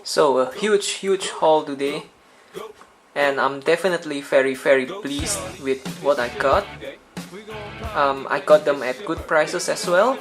So a huge haul today, and I'm definitely very pleased with what I got. I got them at good prices as well,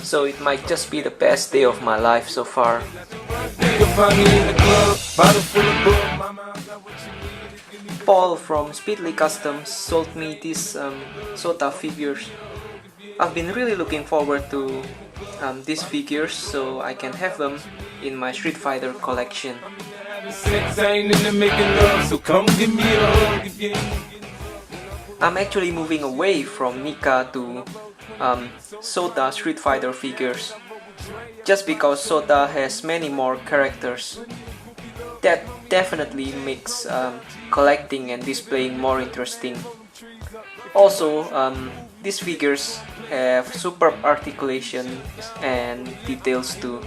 so it might just be the best day of my life so far. Paul from Speedley Customs sold me these Sota figures. I've been really looking forward to these figures so I can have them in my Street Fighter collection. I'm actually moving away from Nika to Sota Street Fighter figures, just because Sota has many more characters. That definitely makes collecting and displaying more interesting. Also, these figures have superb articulation and details too.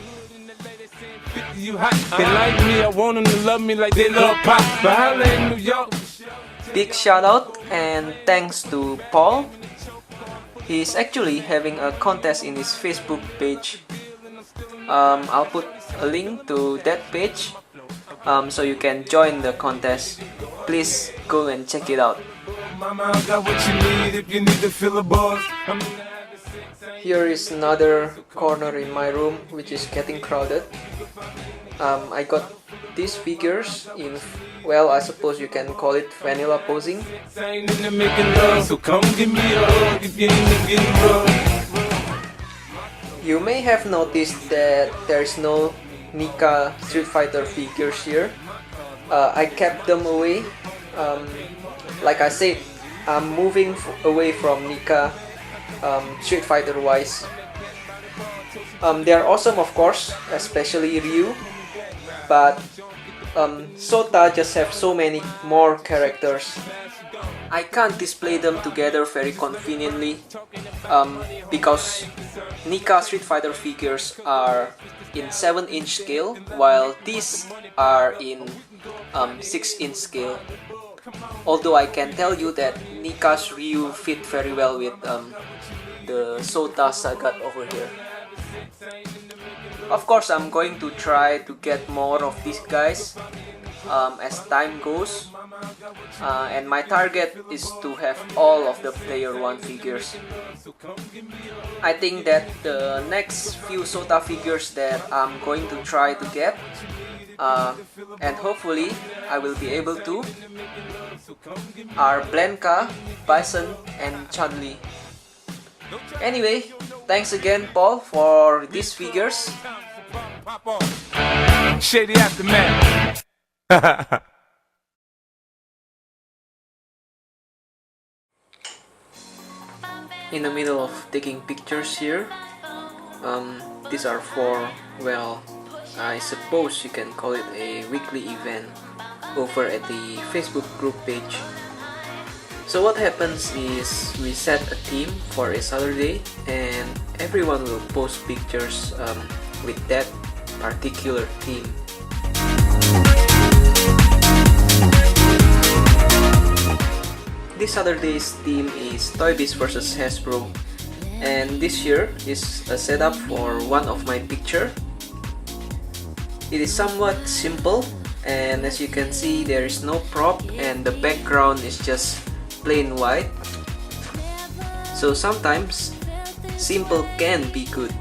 Big shout out and thanks to Paul. He's actually having a contest in his Facebook page. I'll put a link to that page so you can join the contest. Please go and check it out. Here is another corner in my room which is getting crowded. I got these figures in, well, I suppose you can call it vanilla posing. You may have noticed that there is no Nika Street Fighter figures here. I kept them away. Like I said, I'm moving away from Nika Street Fighter wise. They are awesome, of course, especially Ryu, but Sota just have so many more characters. I can't display them together very conveniently because Nika Street Fighter figures are in 7-inch scale while these are in 6-inch scale. Although I can tell you that Nika's Ryu fit very well with the Sotas I got over here. Of course, I'm going to try to get more of these guys as time goes, and my target is to have all of the Player 1 figures. I think that the next few Sota figures that I'm going to try to get, and hopefully I will be able to, are Blanka, Bison, and Chun-Li. Anyway, thanks again, Paul, for these figures. Shady Aftermath. In the middle of taking pictures here, these are for, well, I suppose you can call it a weekly event over at the Facebook group page. So what happens is we set a theme for a Saturday and everyone will post pictures with that particular theme. This Saturday's theme is Toy Biz vs Hasbro, and this year is a setup for one of my picture. It is somewhat simple, and as you can see there is no prop and the background is just plain white. So sometimes simple can be good.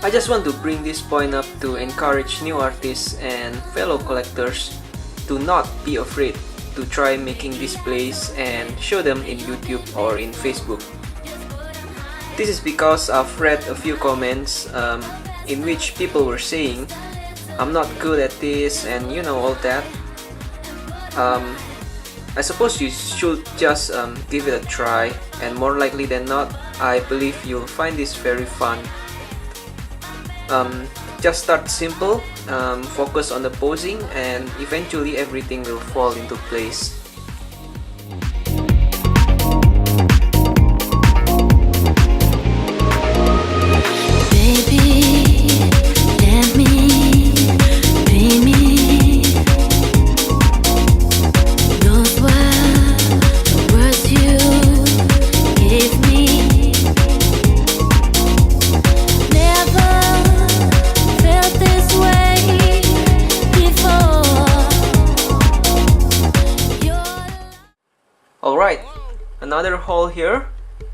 I just want to bring this point up to encourage new artists and fellow collectors to not be afraid to try making displays and show them in YouTube or in Facebook. This is because I've read a few comments in which people were saying I'm not good at this and you know all that. I suppose you should just give it a try, and more likely than not, I believe you'll find this very fun. Just start simple, focus on the posing, and eventually everything will fall into place. Alright, another haul here,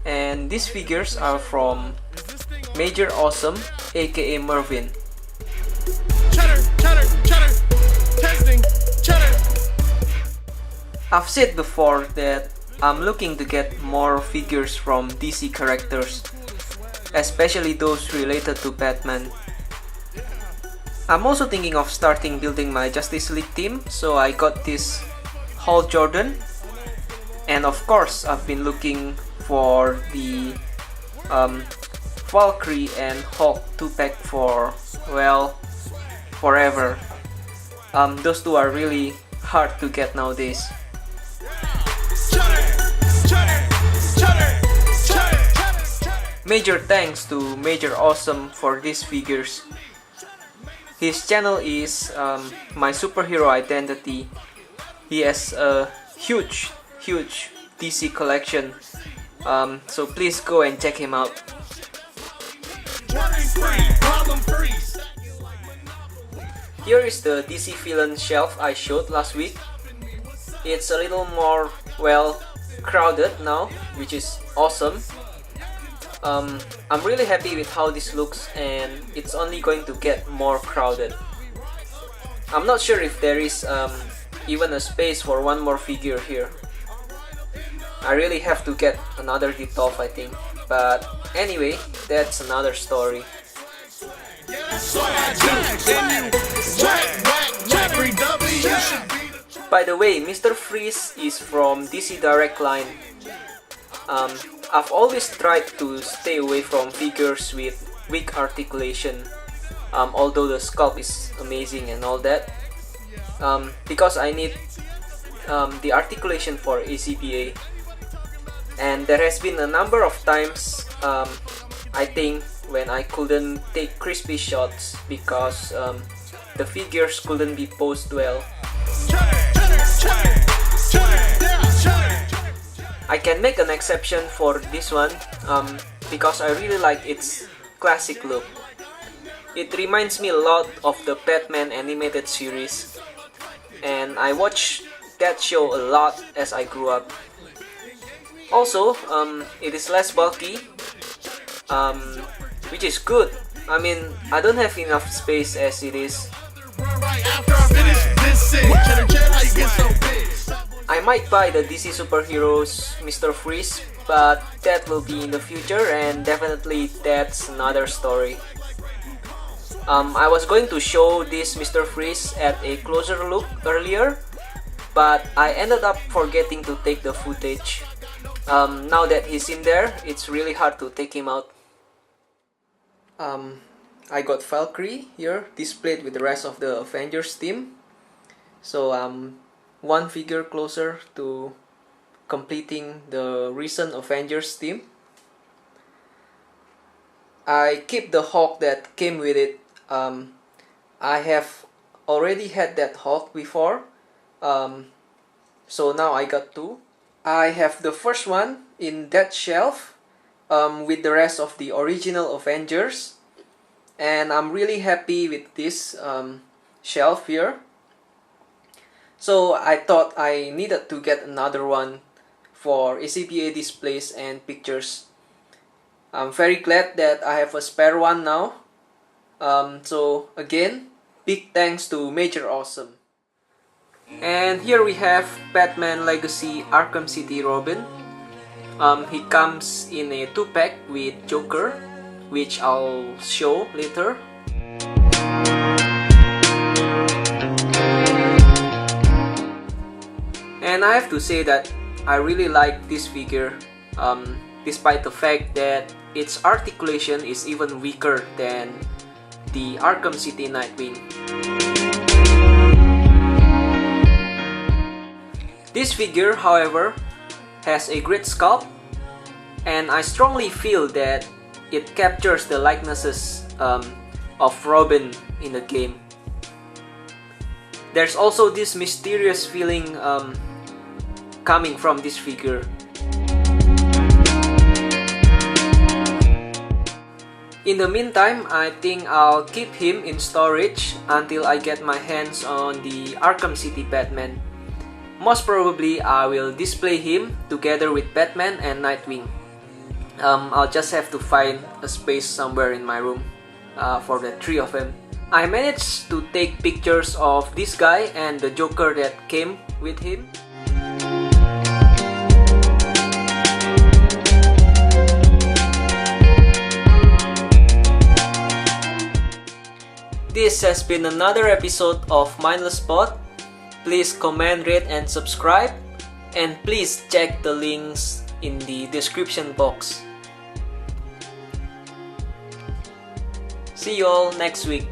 and these figures are from MajorAwesome, aka Mervin. Chedder, Chedder, Chedder, testing, Chedder. I've said before that I'm looking to get more figures from DC characters, especially those related to Batman. I'm also thinking of starting building my Justice League team, so I got this Hal Jordan. And of course, I've been looking for the Valkyrie and Hulk 2-pack for, well, forever. Those two are really hard to get nowadays. Major thanks to MajorAwesome for these figures. His channel is My Superhero Identity. He has a huge DC collection, so please go and check him out. Here is the DC villain shelf I showed last week. It's a little more, well, crowded now, which is awesome. I'm really happy with how this looks, and it's only going to get more crowded. I'm not sure if there is even a space for one more figure here. I really have to get another Ditolf, I think. But anyway, that's another story. By the way, Mr. Freeze is from DC Direct line. I've always tried to stay away from figures with weak articulation, although the sculpt is amazing and all that, because I need the articulation for ACPA. And there has been a number of times, I think, when I couldn't take crispy shots because the figures couldn't be posed well. I can make an exception for this one because I really like its classic look. It reminds me a lot of the Batman animated series, and I watched that show a lot as I grew up. Also, it is less bulky, which is good. I mean, I don't have enough space as it is. I might buy the DC Superheroes Mr. Freeze, but that will be in the future, and definitely that's another story. I was going to show this Mr. Freeze at a closer look earlier, but I ended up forgetting to take the footage. Now that he's in there, it's really hard to take him out. I got Valkyrie here displayed with the rest of the Avengers team. So one figure closer to completing the recent Avengers team. I keep the Hulk that came with it. I have already had that Hulk before, so now I got two. I have the first one in that shelf with the rest of the original Avengers, and I'm really happy with this shelf here. So I thought I needed to get another one for ACPA displays and pictures. I'm very glad that I have a spare one now. So again, big thanks to MajorAwesome. And here we have Batman Legacy Arkham City Robin. He comes in a 2-pack with Joker, which I'll show later. And I have to say that I really like this figure, despite the fact that its articulation is even weaker than the Arkham City Nightwing. This figure, however, has a great sculpt, and I strongly feel that it captures the likenesses of Robin in the game. There's also this mysterious feeling coming from this figure. In the meantime, I think I'll keep him in storage until I get my hands on the Arkham City Batman. Most probably I will display him together with Batman and Nightwing. I'll just have to find a space somewhere in my room for the three of them. I managed to take pictures of this guy and the Joker that came with him. This has been another episode of Mindless Spot. Please comment, rate, and subscribe. And please check the links in the description box. See you all next week.